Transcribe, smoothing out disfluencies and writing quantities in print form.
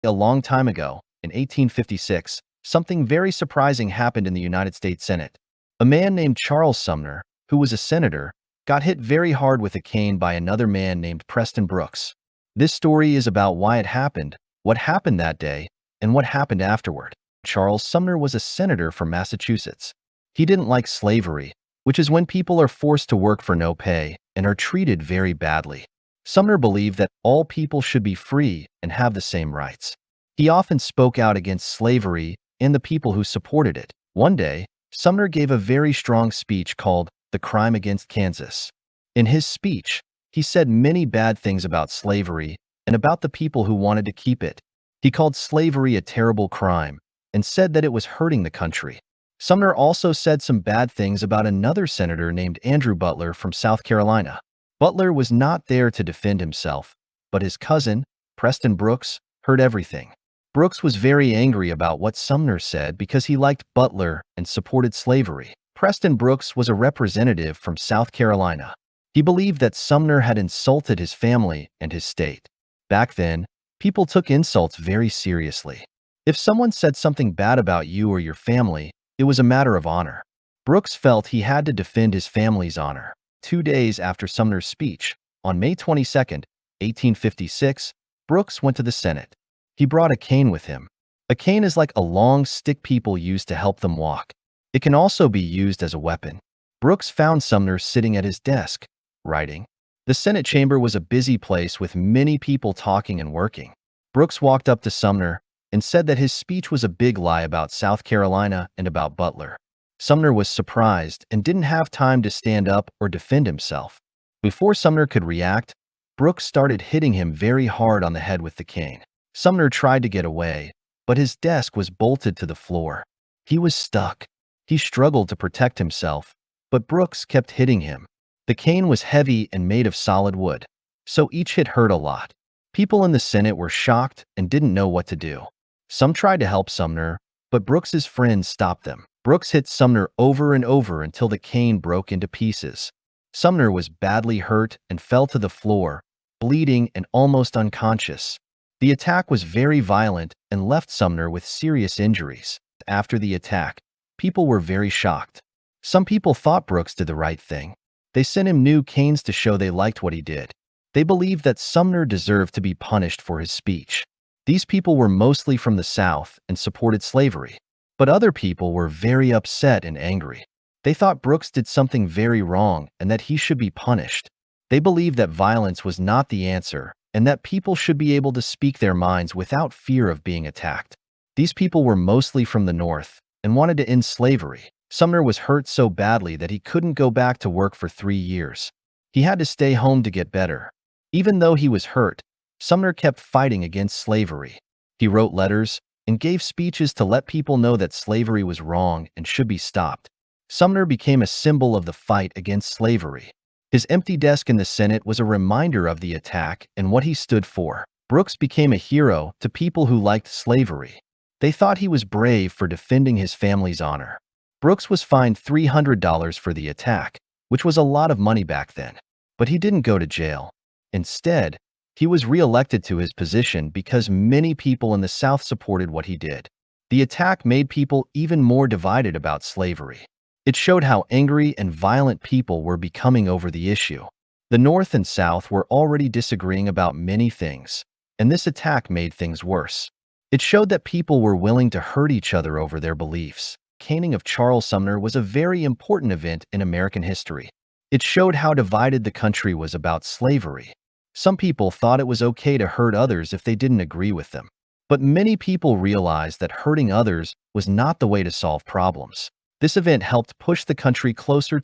A long time ago, in 1856, something very surprising happened in the United States Senate. A man named Charles Sumner, who was a senator, got hit very hard with a cane by another man named Preston Brooks. This story is about why it happened, what happened that day, and what happened afterward. Charles Sumner was a senator from Massachusetts. He didn't like slavery, which is when people are forced to work for no pay and are treated very badly. Sumner believed that all people should be free and have the same rights. He often spoke out against slavery and the people who supported it. One day, Sumner gave a very strong speech called "The Crime Against Kansas." In his speech, he said many bad things about slavery and about the people who wanted to keep it. He called slavery a terrible crime and said that it was hurting the country. Sumner also said some bad things about another senator named Andrew Butler from South Carolina. Butler was not there to defend himself, but his cousin, Preston Brooks, heard everything. Brooks was very angry about what Sumner said because he liked Butler and supported slavery. Preston Brooks was a representative from South Carolina. He believed that Sumner had insulted his family and his state. Back then, people took insults very seriously. If someone said something bad about you or your family, it was a matter of honor. Brooks felt he had to defend his family's honor. 2 days after Sumner's speech, on May 22, 1856, Brooks went to the Senate. He brought a cane with him. A cane is like a long stick people use to help them walk. It can also be used as a weapon. Brooks found Sumner sitting at his desk, writing. The Senate chamber was a busy place with many people talking and working. Brooks walked up to Sumner and said that his speech was a big lie about South Carolina and about Butler. Sumner was surprised and didn't have time to stand up or defend himself. Before Sumner could react, Brooks started hitting him very hard on the head with the cane. Sumner tried to get away, but his desk was bolted to the floor. He was stuck. He struggled to protect himself, but Brooks kept hitting him. The cane was heavy and made of solid wood, so each hit hurt a lot. People in the Senate were shocked and didn't know what to do. Some tried to help Sumner, but Brooks's friends stopped them. Brooks hit Sumner over and over until the cane broke into pieces. Sumner was badly hurt and fell to the floor, bleeding and almost unconscious. The attack was very violent and left Sumner with serious injuries. After the attack, people were very shocked. Some people thought Brooks did the right thing. They sent him new canes to show they liked what he did. They believed that Sumner deserved to be punished for his speech. These people were mostly from the South and supported slavery. But other people were very upset and angry. They thought Brooks did something very wrong and that he should be punished. They believed that violence was not the answer and that people should be able to speak their minds without fear of being attacked. These people were mostly from the North and wanted to end slavery. Sumner was hurt so badly that he couldn't go back to work for 3 years. He had to stay home to get better. Even though he was hurt, Sumner kept fighting against slavery. He wrote letters and gave speeches to let people know that slavery was wrong and should be stopped. Sumner became a symbol of the fight against slavery. His empty desk in the Senate was a reminder of the attack and what he stood for. Brooks became a hero to people who liked slavery. They thought he was brave for defending his family's honor. Brooks was fined $300 for the attack, which was a lot of money back then. But he didn't go to jail. Instead, he was re-elected to his position because many people in the South supported what he did. The attack made people even more divided about slavery. It showed how angry and violent people were becoming over the issue. The North and South were already disagreeing about many things, and this attack made things worse. It showed that people were willing to hurt each other over their beliefs. The caning of Charles Sumner was a very important event in American history. It showed how divided the country was about slavery. Some people thought it was okay to hurt others if they didn't agree with them. But many people realized that hurting others was not the way to solve problems. This event helped push the country closer